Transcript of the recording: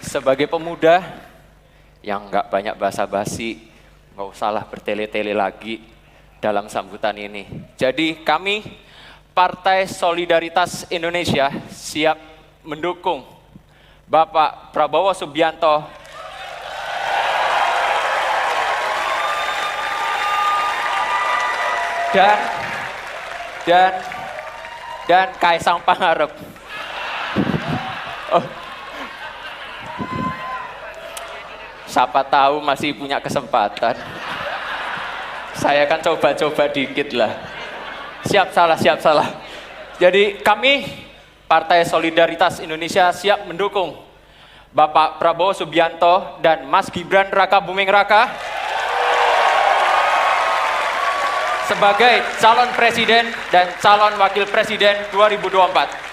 Sebagai pemuda yang nggak banyak basa-basi, nggak usahlah bertele-tele lagi dalam sambutan ini. Jadi kami Partai Solidaritas Indonesia siap mendukung Bapak Prabowo Subianto dan Kaisang Pangarep. Oh. Siapa tahu masih punya kesempatan. Saya kan coba-coba dikit lah. Siap salah. Jadi kami Partai Solidaritas Indonesia siap mendukung Bapak Prabowo Subianto dan Mas Gibran Raka Buming Raka sebagai calon presiden dan calon wakil presiden 2024.